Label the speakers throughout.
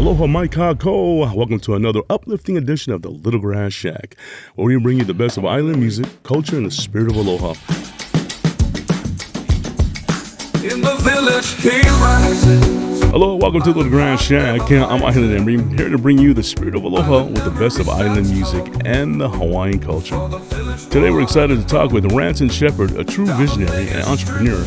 Speaker 1: Aloha Mai Kako. Welcome to another uplifting edition of the Little Grass Shack, where we bring you the best of island music, culture, and the spirit of aloha. In the village, he rises. Hello, welcome to the Little Grass Shack. I'm Island Emory, here to bring you the spirit of aloha with the best of island music and the Hawaiian culture. Today we're excited to talk with Ranson Shepard, a true visionary and entrepreneur.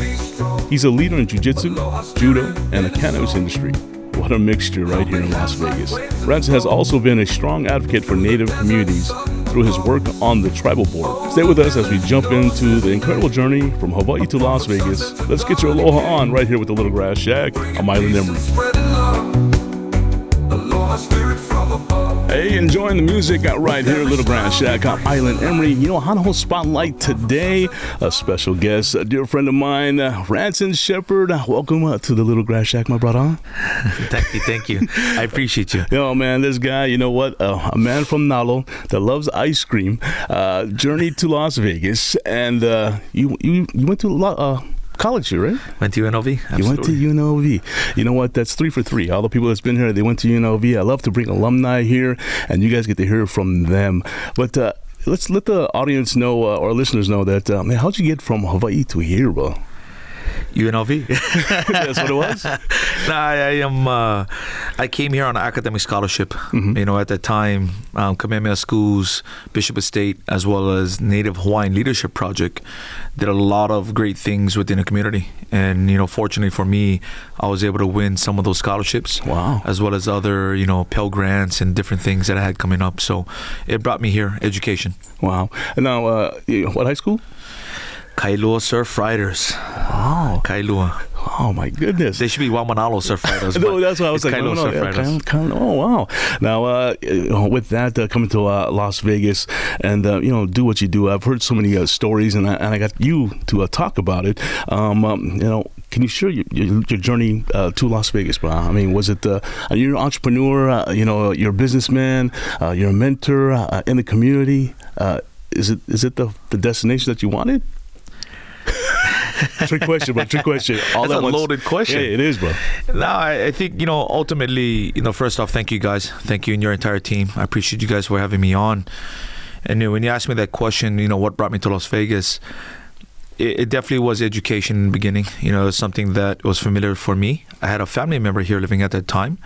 Speaker 1: He's a leader in jiu-jitsu, judo, and the cannabis industry. What a mixture right here in Las Vegas. Ranson has also been a strong advocate for Native communities through his work on the tribal board. Stay with us as we jump into the incredible journey from Hawaii to Las Vegas. Let's get your aloha on right here with the Little Grass Shack. I'm Island Emory. Hey, enjoying the music right here, Little Grass Shack. I'm Island Emory. You know, Hanaho Spotlight today, a special guest, a dear friend of mine, Ranson Shepard. Welcome to the Little Grass Shack, my brother.
Speaker 2: Thank you. I appreciate you.
Speaker 1: Yo, man, this guy, you know what? A man from Nalo that loves ice cream, journeyed to Las Vegas, and you went to college here, right?
Speaker 2: Went to UNLV. Absolutely.
Speaker 1: You went to UNLV. You know what? That's 3 for 3. All the people that's been here, they went to UNLV. I love to bring alumni here, and you guys get to hear from them. But let's let the audience know, or listeners know that, man, how'd you get from Hawaii to here, bro?
Speaker 2: UNLV.
Speaker 1: That's what it was?
Speaker 2: I came here on an academic scholarship. Mm-hmm. You know, at that time, Kamehameha Schools, Bishop Estate, as well as Native Hawaiian Leadership Project did a lot of great things within the community. And, you know, fortunately for me, I was able to win some of those scholarships.
Speaker 1: Wow. As
Speaker 2: well as other, you know, Pell Grants and different things that I had coming up. So it brought me here, education.
Speaker 1: Wow. And now, what high school?
Speaker 2: Kailua Surf Riders.
Speaker 1: Oh.
Speaker 2: Kailua.
Speaker 1: Oh, my goodness.
Speaker 2: They should be Waimanalo Surf Riders.
Speaker 1: No, that's what I was like.
Speaker 2: Kailua Surf Riders.
Speaker 1: Oh, wow. Now, with that, coming to Las Vegas and, you know, do what you do. I've heard so many stories, and I got you to talk about it. You know, can you share your journey to Las Vegas, bro? I mean, was it, you're an entrepreneur, you know, you're a businessman, you're a mentor in the community. Is it the destination that you wanted? Trick question, bro. Trick question.
Speaker 2: That's a loaded question.
Speaker 1: Yeah, it is, bro.
Speaker 2: No, I think, you know, ultimately, you know, first off, thank you guys. Thank you and your entire team. I appreciate you guys for having me on. And when you asked me that question, you know, what brought me to Las Vegas, it definitely was education in the beginning. You know, it was something that was familiar for me. I had a family member here living at that time.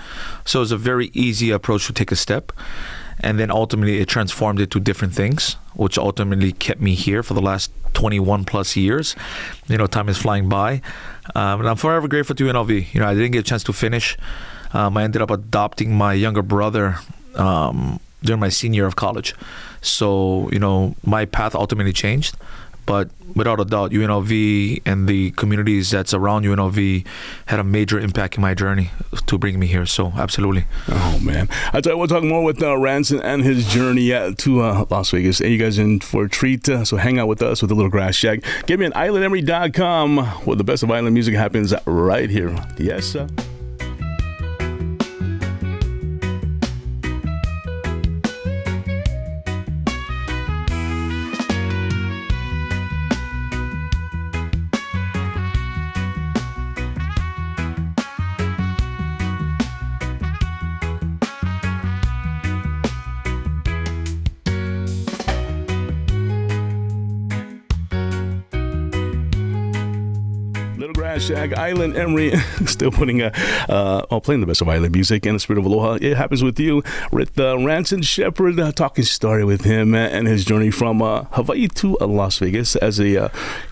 Speaker 2: So it was a very easy approach to take a step. And then ultimately it transformed into different things, which ultimately kept me here for the last 21 plus years. You know, time is flying by. And I'm forever grateful to UNLV. You know, I didn't get a chance to finish. I ended up adopting my younger brother during my senior year of college. So, you know, my path ultimately changed. But without a doubt, UNLV and the communities that's around UNLV had a major impact in my journey to bring me here. So, absolutely.
Speaker 1: Oh, man. I tell you, we'll talk more with Ranson and his journey to Las Vegas. And you guys in for a treat. So, hang out with us with the Little Grass Shack. Give me an islandemory.com where the best of island music happens right here. Yes, sir. Little Grass Shack, Island Emory, still playing the best of island music and the spirit of aloha. It happens with you, with Ranson Shepard, talking story with him and his journey from Hawaii to Las Vegas. As he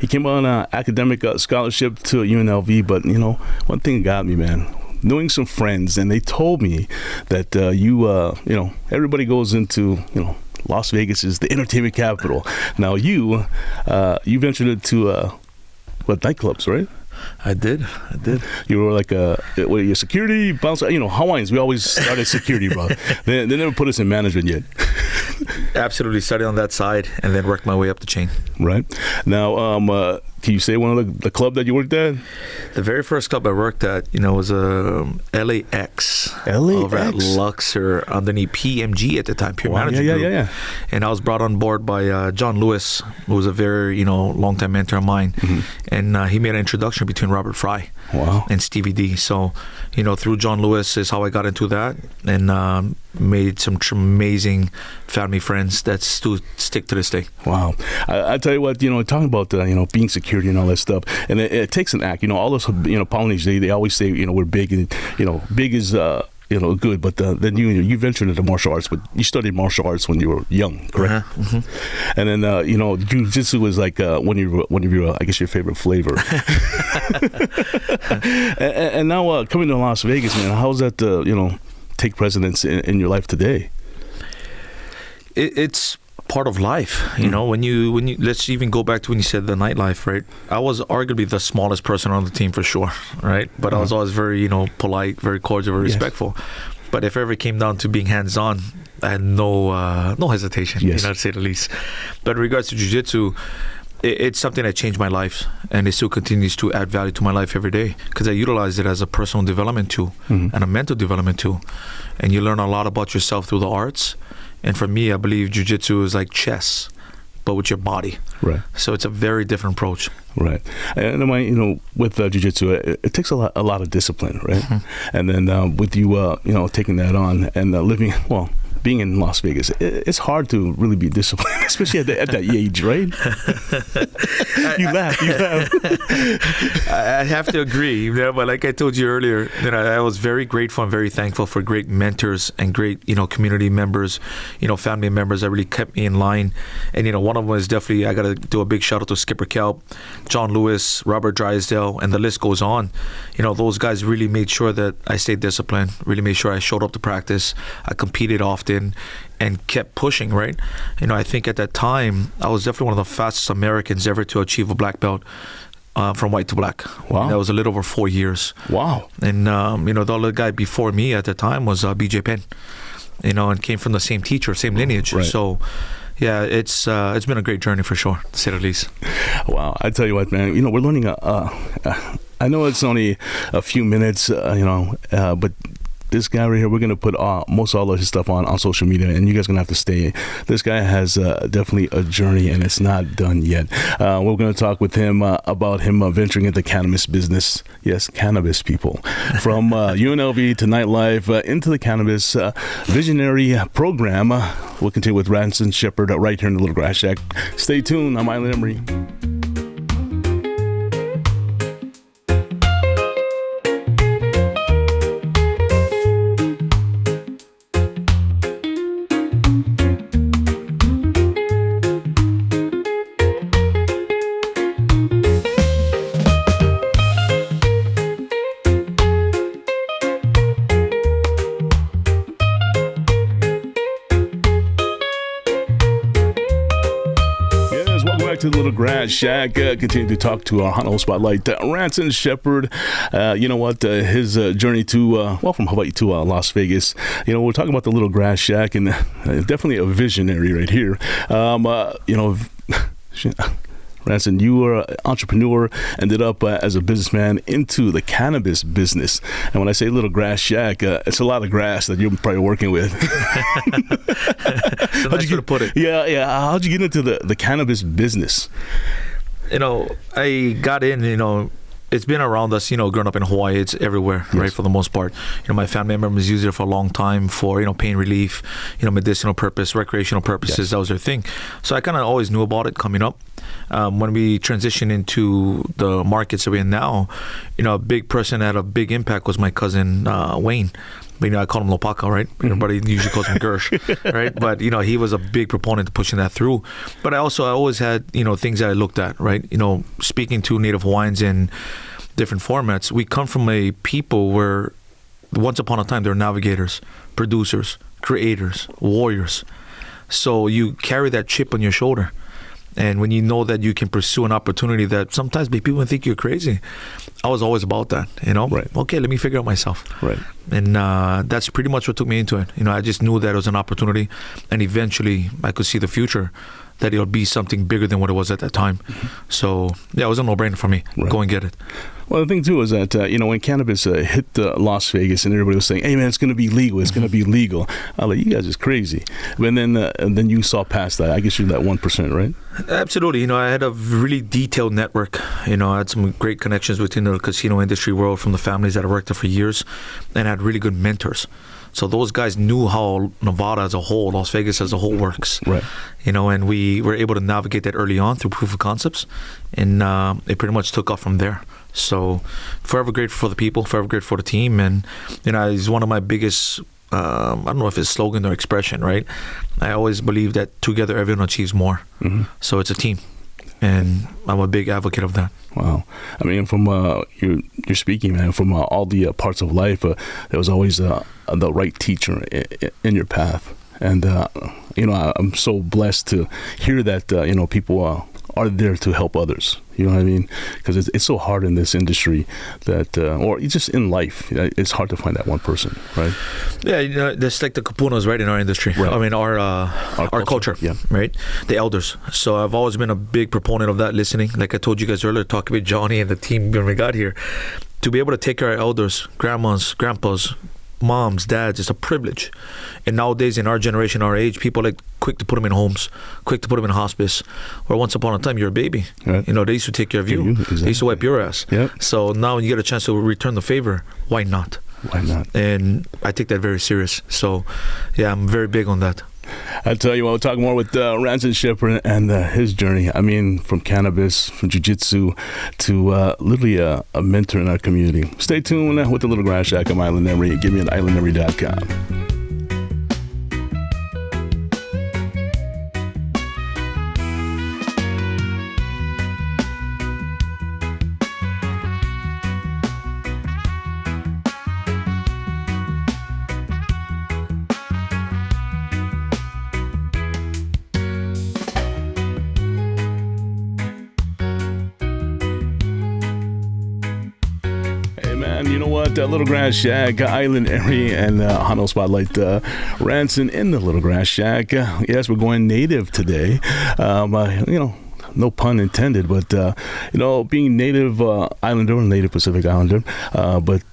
Speaker 1: came on an academic scholarship to UNLV, but you know, one thing got me, man. Knowing some friends, and they told me that you know, everybody goes into, you know, Las Vegas is the entertainment capital. Now you ventured into nightclubs, right?
Speaker 2: I did.
Speaker 1: You were like your security bouncer. You know, Hawaiians, we always started security, bro. They never put us in management yet.
Speaker 2: Absolutely. Started on that side and then worked my way up the chain.
Speaker 1: Right. Now, can you say one of the club that you worked at?
Speaker 2: The very first club I worked at, you know, was LAX. Over at Luxor, underneath PMG at the time, Pure Management Group.
Speaker 1: Yeah.
Speaker 2: And I was brought on board by John Lewis, who was a very, you know, longtime mentor of mine. Mm-hmm. And he made an introduction between Robert Fry.
Speaker 1: Wow.
Speaker 2: and Stevie D. So, through John Lewis is how I got into that, and made some amazing family friends that still stick to this day.
Speaker 1: Wow. I tell you what, talking about, being security and all that stuff, and it takes an act. All those, Polynesians, they always say, we're big, and, big is, good, but then you ventured into martial arts, but you studied martial arts when you were young, correct? And then jiu-jitsu was like one of your I guess your favorite flavor. and now coming to Las Vegas, man, how's that take precedence in your life today?
Speaker 2: It's part of life, when you let's even go back to when you said the nightlife, right? I was arguably the smallest person on the team for sure, right? But I was always very polite, very cordial, very respectful. But if it ever came down to being hands-on, I had no hesitation, to say the least. But in regards to jiu-jitsu, it's something that changed my life, and it still continues to add value to my life every day, because I utilize it as a personal development tool and a mental development tool. And you learn a lot about yourself through the arts. And for me, I believe jiu-jitsu is like chess, but with your body.
Speaker 1: Right.
Speaker 2: So it's a very different approach.
Speaker 1: Right. And with jiu-jitsu, it takes a lot of discipline, right? And then with you, taking that on and being in Las Vegas, it's hard to really be disciplined, especially at that age, right? You laugh.
Speaker 2: I have to agree, but like I told you earlier, I was very grateful and very thankful for great mentors and great, community members, family members that really kept me in line. And, one of them is definitely, I got to do a big shout out to Skipper Kelp, John Lewis, Robert Drysdale, and the list goes on. Those guys really made sure that I stayed disciplined, really made sure I showed up to practice. I competed often and kept pushing, right? I think at that time, I was definitely one of the fastest Americans ever to achieve a black belt from white to black.
Speaker 1: Wow.
Speaker 2: And that was a little over 4 years.
Speaker 1: Wow.
Speaker 2: And, the other guy before me at the time was BJ Penn, and came from the same teacher, same lineage.
Speaker 1: Right.
Speaker 2: So, yeah, it's been a great journey for sure, to say the least.
Speaker 1: Wow. I tell you what, man, we're learning, I know it's only a few minutes, but this guy right here, we're going to put most all of his stuff on social media, and you guys are going to have to stay. This guy has definitely a journey, and it's not done yet. We're going to talk with him about him venturing into cannabis business. Yes, cannabis, people. From UNLV to nightlife, into the cannabis visionary program. We'll continue with Ranson Shepard right here in the Little Grass Shack. Stay tuned. I'm Island Emory. To the Little Grass Shack, continue to talk to our Honolulu Spotlight, Ranson Shepard. His journey to, from Hawaii to Las Vegas. We're talking about the Little Grass Shack, and definitely a visionary right here. Ranson, you were an entrepreneur, ended up as a businessman into the cannabis business. And when I say Little Grass Shack, it's a lot of grass that you're probably working with.
Speaker 2: That's a nice way to put it.
Speaker 1: Yeah. How'd you get into the cannabis business?
Speaker 2: I got in, it's been around us, growing up in Hawaii. It's everywhere, right, for the most part. My family members used it for a long time for, pain relief, medicinal purpose, recreational purposes. Yes. That was their thing. So I kind of always knew about it coming up. When we transitioned into the markets that we're in now, a big person that had a big impact was my cousin, Wayne. But, I call him Lopaka, right? Everybody usually calls him Gersh, right? But, he was a big proponent of pushing that through. But I always had, things that I looked at, right? Speaking to Native Hawaiians in different formats, we come from a people where once upon a time they were navigators, producers, creators, warriors. So you carry that chip on your shoulder. And when you know that you can pursue an opportunity that sometimes people think you're crazy, I was always about that,
Speaker 1: Right.
Speaker 2: Okay, let me figure out myself.
Speaker 1: Right.
Speaker 2: And that's pretty much what took me into it. I just knew that it was an opportunity, and eventually I could see the future that it'll be something bigger than what it was at that time. So yeah, it was a no-brainer for me.
Speaker 1: Right.
Speaker 2: Go and get it.
Speaker 1: Well, the thing too is that when cannabis hit Las Vegas and everybody was saying, "Hey man, it's going to be legal. It's going to be legal." I'm like, "You guys is crazy." But then and then you saw past that. I guess you're that 1%, right?
Speaker 2: Absolutely. I had a really detailed network. I had some great connections within the casino industry world from the families that I worked there for years, and I had really good mentors. So those guys knew how Nevada as a whole, Las Vegas as a whole works.
Speaker 1: Right.
Speaker 2: And we were able to navigate that early on through proof of concepts, and it pretty much took off from there. So forever grateful for the people, forever grateful for the team, and it's one of my biggest, I don't know if it's slogan or expression, right? I always believe that together everyone achieves more. Mm-hmm. So it's a team, and I'm a big advocate of that.
Speaker 1: Wow. I mean, from you're speaking, man, from all the parts of life, there was always the right teacher in your path. And, I'm so blessed to hear that, people are there to help others. You know what I mean? Because it's so hard in this industry that, or just in life, it's hard to find that one person, right?
Speaker 2: Yeah, that's like the kapunas, right, in our industry.
Speaker 1: Right.
Speaker 2: I mean, our culture,
Speaker 1: yeah.
Speaker 2: Right? The elders. So I've always been a big proponent of that, listening. Like I told you guys earlier, talking with Johnny and the team when we got here, to be able to take care of elders, grandmas, grandpas, moms, dads, it's a privilege. And nowadays, in our generation, our age, people are like quick to put them in homes, quick to put them in hospice. Where once upon a time, you're a baby. Right. They used to take care of you.
Speaker 1: Exactly.
Speaker 2: They used to wipe your ass.
Speaker 1: Yep.
Speaker 2: So now when you get a chance to return the favor, why not?
Speaker 1: Why not?
Speaker 2: And I take that very serious. So yeah, I'm very big on that.
Speaker 1: I'll tell you what, we'll talk more with Ranson Shepard and his journey. I mean, from cannabis, from jiu-jitsu to literally a mentor in our community. Stay tuned with the Little Grass Shack. I'm Island Emory. Give me at islandemory.com. You know what? Little Grass Shack, Island Area, and Hano Spotlight, Ranson in the Little Grass Shack. Yes, we're going native today. No pun intended, but being native Islander, native Pacific Islander, but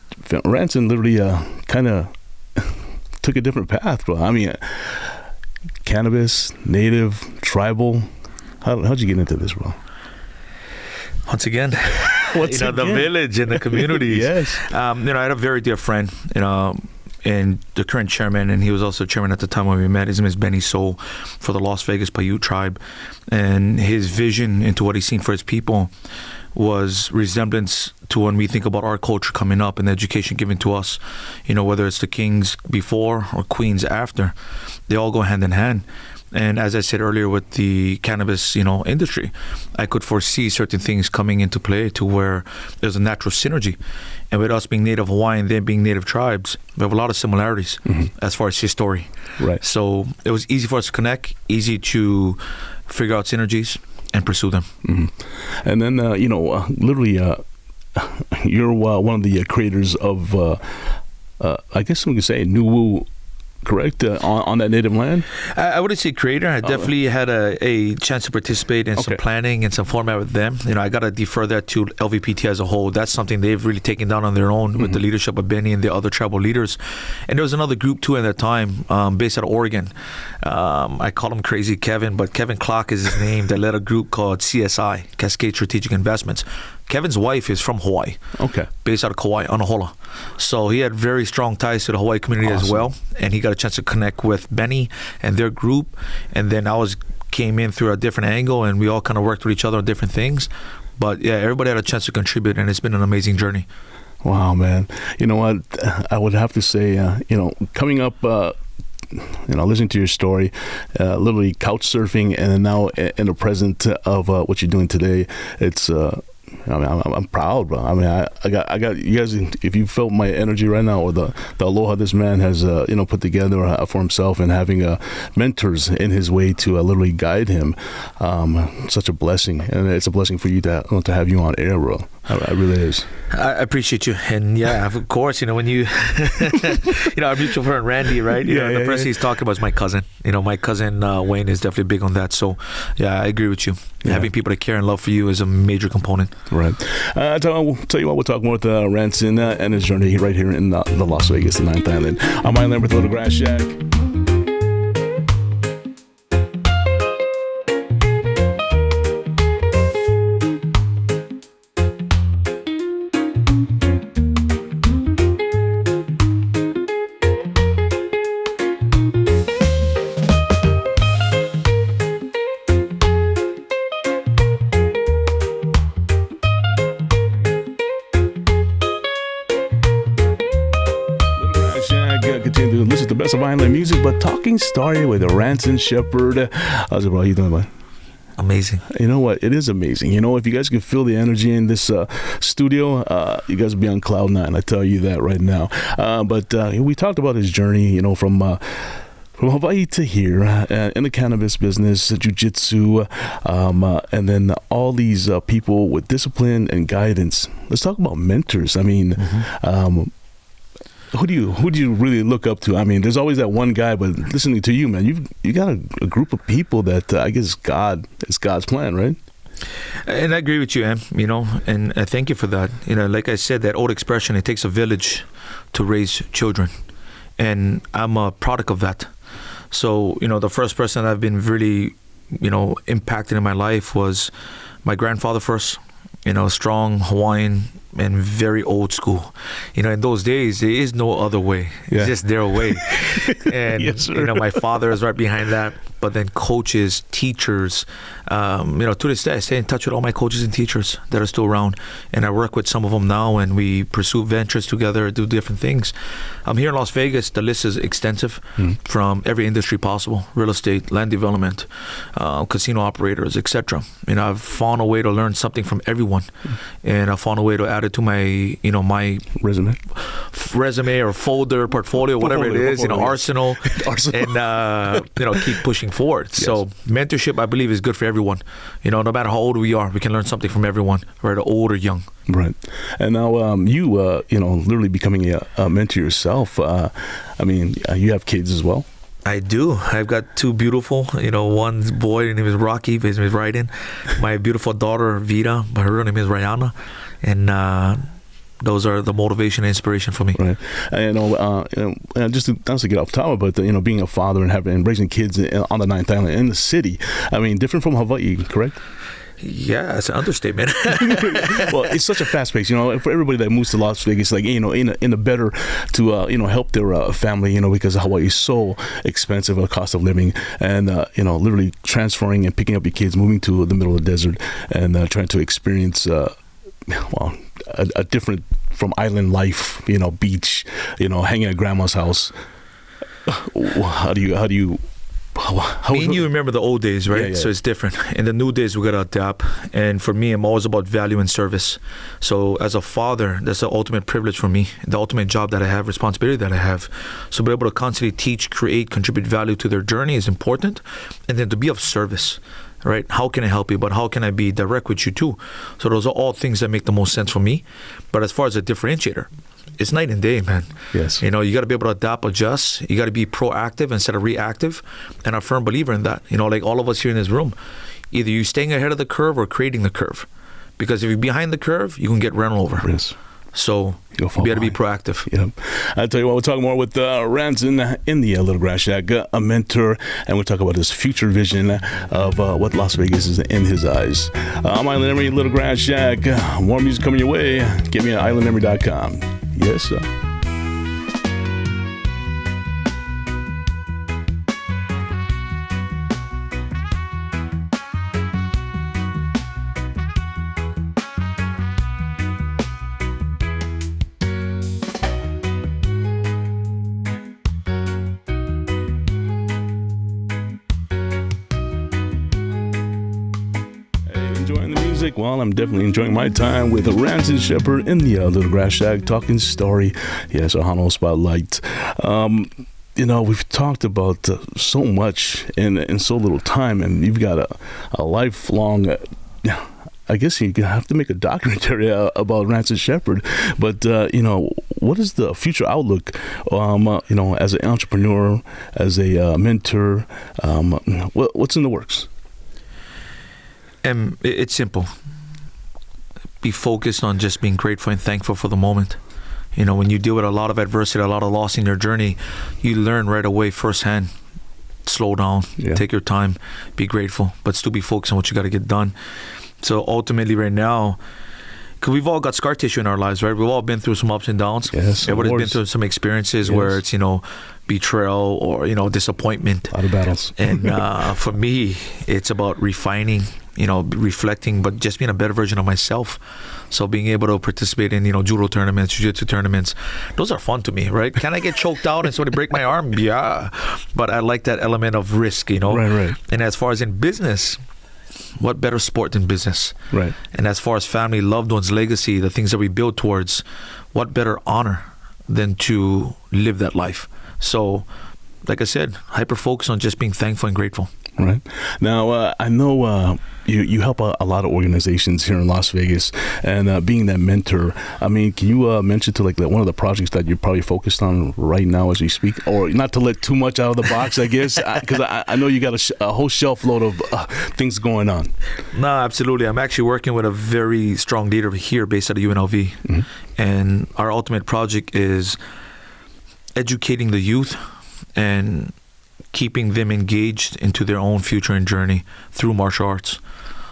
Speaker 1: Ranson literally kind of took a different path, bro. I mean, cannabis, native, tribal. How'd you get into this, bro?
Speaker 2: Once again, the village and the communities.
Speaker 1: Yes.
Speaker 2: I had a very dear friend, and the current chairman, and he was also chairman at the time when we met. His name is Benny Soul for the Las Vegas Paiute tribe. And his vision into what he's seen for his people was resemblance to when we think about our culture coming up and the education given to us, whether it's the kings before or queens after, they all go hand in hand. And as I said earlier with the cannabis, industry, I could foresee certain things coming into play to where there's a natural synergy. And with us being native Hawaiian, them being native tribes, we have a lot of similarities as far as history. Right. So it was easy for us to connect, easy to figure out synergies and pursue them.
Speaker 1: Mm-hmm. And then, literally, you're one of the creators of, I guess we could say, Nuwu, correct, on that native land?
Speaker 2: I wouldn't say creator. I definitely had a chance to participate in some planning and some format with them. I got to defer that to LVPT as a whole. That's something they've really taken down on their own with the leadership of Benny and the other tribal leaders. And there was another group too at that time based out of Oregon. I call him Crazy Kevin, but Kevin Clark is his name, that led a group called CSI, Cascade Strategic Investments. Kevin's wife is from Hawaii, based out of Kauai, Anahola. So he had very strong ties to the Hawaii community as well, and he got a chance to connect with Benny and their group. And then I came in through a different angle, and we all kind of worked with each other on different things. But yeah, everybody had a chance to contribute, and it's been an amazing journey.
Speaker 1: Wow, man. You know what? I would have to say, coming up, listening to your story, literally couch surfing, and now in the present of what you're doing today, it's I mean, I'm proud, bro. I mean, I got you guys. If you felt my energy right now, or the aloha this man has, put together for himself, and having mentors in his way to literally guide him, such a blessing, and it's a blessing for you to have you on air, bro. It really is.
Speaker 2: I appreciate you, and yeah, of course, when you, our mutual friend Randy, right? The person he's talking about is my cousin. My cousin Wayne is definitely big on that. So, yeah, I agree with you. Yeah. Having people that care and love for you is a major component.
Speaker 1: Right. I'll tell you what, we'll talk more with Ranson and his journey right here in the Las Vegas, the 9th Island. I'm Island with Little Grass Shack. Continue to listen to the best of Island music, but talking story with Ranson Shepard. How's it, bro? How you doing, man?
Speaker 2: Amazing.
Speaker 1: You know what? It is amazing. If you guys can feel the energy in this studio, you guys will be on cloud nine. I tell you that right now. But we talked about his journey, from Hawaii to here, in the cannabis business, jiu-jitsu, and then all these people with discipline and guidance. Let's talk about mentors. I mean, who do you really look up to? I mean, there's always that one guy, but listening to you, man, you got a group of people that I guess it's God's plan, right?
Speaker 2: And I agree with you, Em, and I thank you for that. Like I said, that old expression, it takes a village to raise children, and I'm a product of that. So, the first person I've been really, impacted in my life was my grandfather first. Strong Hawaiian and very old school. In those days, there is no other way. It's just their way. And,
Speaker 1: yes,
Speaker 2: my father is right behind that. But then coaches, teachers, to this day, I stay in touch with all my coaches and teachers that are still around. And I work with some of them now, and we pursue ventures together, do different things. Here in Las Vegas, the list is extensive from every industry possible: real estate, land development, casino operators, etc. I've found a way to learn something from everyone, and I found a way to add it to my, my resume or folder, portfolio, whatever it is, arsenal, and keep pushing forward. Yes. So mentorship, I believe, is good for everyone. No matter how old we are, we can learn something from everyone, whether old or young.
Speaker 1: Right. And now you literally becoming a mentor yourself. You have kids as well.
Speaker 2: I do. I've got two beautiful, one boy, his name is Rocky, his name is Raiden. My beautiful daughter, Vida, but her name is Rihanna. And those are the motivation and inspiration for me.
Speaker 1: Right. And just to get off topic, but being a father and raising kids on the 9th Island in the city, different from Hawaii, correct?
Speaker 2: Yeah, it's an understatement.
Speaker 1: Well, it's such a fast pace, for everybody that moves to Las Vegas, like, in a better to, help their family, because Hawaii is so expensive, the cost of living, and, literally transferring and picking up your kids, moving to the middle of the desert, and trying to experience, a different from island life, beach, hanging at grandma's house. How do you
Speaker 2: me and you remember the old days, right?
Speaker 1: Yeah.
Speaker 2: So it's different. In the new days, we got to adapt. And for me, I'm always about value and service. So as a father, that's the ultimate privilege for me, the ultimate job that I have, responsibility that I have. So be able to constantly teach, create, contribute value to their journey is important. And then to be of service, right? How can I help you? But how can I be direct with you too? So those are all things that make the most sense for me. But as far as a differentiator, it's night and day, man.
Speaker 1: Yes.
Speaker 2: You got to be able to adapt, adjust. You got to be proactive instead of reactive. And I'm a firm believer in that. Like all of us here in this room, either you're staying ahead of the curve or creating the curve. Because if you're behind the curve, you can get run over.
Speaker 1: Yes.
Speaker 2: So you got to be proactive.
Speaker 1: Yep. I'll tell you what, we'll talk more with Ranson in the Little Grass Shack, a mentor, and we'll talk about his future vision of what Las Vegas is in his eyes. I'm Island Emory, Little Grass Shack. More music coming your way. Get me at islandemory.com. Yes, sir. music, well, I'm definitely enjoying my time with Ranson Shepard in the Little Grass Shack talking story. Yes, a Hano Spotlight. We've talked about so much in so little time, and you've got a lifelong... I guess you have to make a documentary about Ranson Shepard. But, what is the future outlook, as an entrepreneur, as a mentor? What's in the works?
Speaker 2: It's simple. Be focused on just being grateful and thankful for the moment. When you deal with a lot of adversity, a lot of loss in your journey, you learn right away firsthand. Slow down, take your time, be grateful, but still be focused on what you got to get done. So ultimately right now, because we've all got scar tissue in our lives, right? We've all been through some ups and downs.
Speaker 1: Yes,
Speaker 2: everybody's been through some experiences where it's, betrayal or, disappointment.
Speaker 1: A lot of battles.
Speaker 2: And for me, it's about refining, reflecting, but just being a better version of myself. So being able to participate in, judo tournaments, jiu-jitsu tournaments, those are fun to me, right? Can I get choked out and somebody break my arm? Yeah. But I like that element of risk,
Speaker 1: Right.
Speaker 2: And as far as in business, what better sport than business?
Speaker 1: Right.
Speaker 2: And as far as family, loved ones, legacy, the things that we build towards, what better honor than to live that life? So, like I said, hyper focus on just being thankful and grateful.
Speaker 1: Right. Now, I know you help a lot of organizations here in Las Vegas, and being that mentor, I mean, can you mention to one of the projects that you're probably focused on right now as we speak, or not to let too much out of the box, I guess, because I know you got a whole shelf load of things going on.
Speaker 2: No, absolutely. I'm actually working with a very strong leader here based out of UNLV, and our ultimate project is educating the youth and keeping them engaged into their own future and journey through martial arts.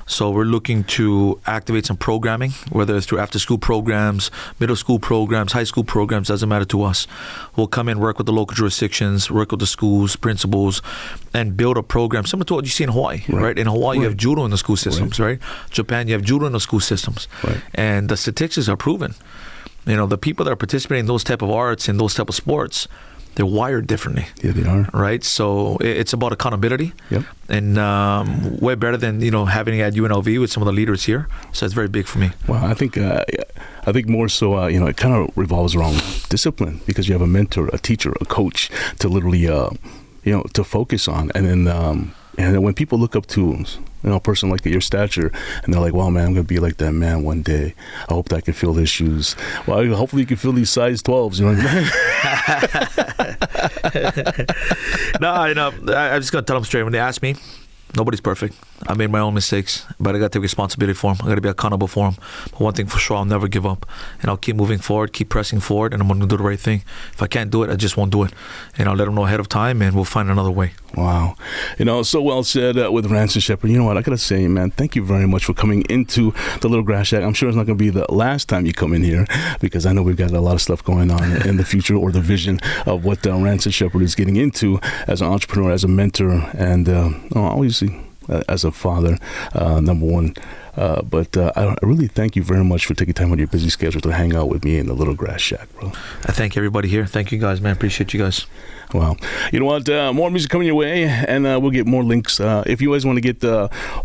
Speaker 2: So we're looking to activate some programming, whether it's through after-school programs, middle school programs, high school programs, doesn't matter to us. We'll come in, work with the local jurisdictions, work with the schools, principals, and build a program similar to what you see in Hawaii, right? In Hawaii, you have judo in the school systems, right? Japan, you have judo in the school systems.
Speaker 1: Right.
Speaker 2: And the statistics are proven. The people that are participating in those type of arts and those type of sports, they're wired differently.
Speaker 1: Yeah, they are.
Speaker 2: Right? So it's about accountability.
Speaker 1: Yep.
Speaker 2: And way better than, having it at UNLV with some of the leaders here. So it's very big for me.
Speaker 1: Well, I think more so, it kind of revolves around discipline, because you have a mentor, a teacher, a coach to literally, to focus on. And then when people look up to a person like your stature, and they're like, wow, man, I'm going to be like that man one day. I hope that I can feel his shoes. Well, hopefully you can feel these size 12s, you know what I mean?
Speaker 2: No, I'm just going to tell them straight. When they ask me, nobody's perfect. I made my own mistakes, but I got to take responsibility for them. I got to be accountable for them. But one thing for sure, I'll never give up. And I'll keep moving forward, keep pressing forward, and I'm going to do the right thing. If I can't do it, I just won't do it. And I'll let them know ahead of time, and we'll find another way.
Speaker 1: Wow. So well said with Ranson Shepard. You know what? I got to say, man, thank you very much for coming into the Little Grass Shack. I'm sure it's not going to be the last time you come in here, because I know we've got a lot of stuff going on in the future, or the vision of what Ranson Shepard is getting into as an entrepreneur, as a mentor, and obviously as a father, number one. But I really thank you very much for taking time out of your busy schedule to hang out with me in the Little Grass Shack, bro.
Speaker 2: I thank everybody here. Thank you guys, man. Appreciate you guys.
Speaker 1: Well, you know what? More music coming your way, and we'll get more links. If you guys want to get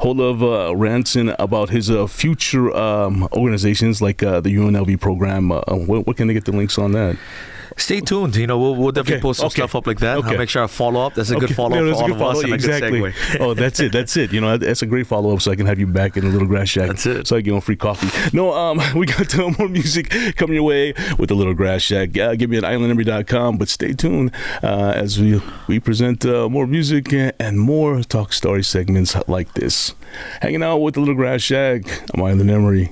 Speaker 1: hold of Ranson about his future organizations like the UNLV program, what can they get the links on that?
Speaker 2: Stay tuned. We'll definitely post some stuff up like that. I'll make sure I follow up. That's a good follow up for all of us, and
Speaker 1: exactly.
Speaker 2: a good segue.
Speaker 1: Oh, that's it. That's a great follow up, so I can have you back in the Little Grass Shack.
Speaker 2: That's it.
Speaker 1: So I get on free coffee. No, we got more music coming your way with the Little Grass Shack. Give me an islandemery.com, but stay tuned as we present more music and more talk story segments like this. Hanging out with the Little Grass Shack. I'm Island Emory.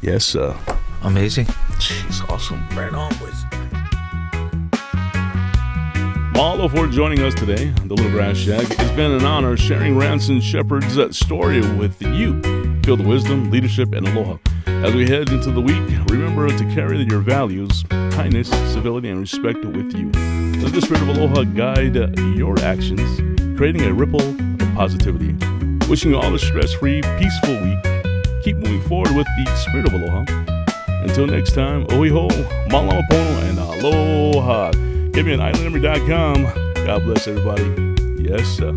Speaker 1: Yes, sir.
Speaker 2: Amazing.
Speaker 1: Jeez, awesome.
Speaker 2: Right on, boys.
Speaker 1: Mahalo for joining us today on the Little Grass Shack. It's been an honor sharing Ranson Shepard's story with you. Feel the wisdom, leadership, and aloha. As we head into the week, remember to carry your values, kindness, civility, and respect with you. Let the spirit of aloha guide your actions, creating a ripple of positivity. Wishing you all a stress-free, peaceful week. Keep moving forward with the spirit of aloha. Until next time, oiho, malama pono, and aloha. Give me an islandemery.com. God bless everybody. Yes, sir.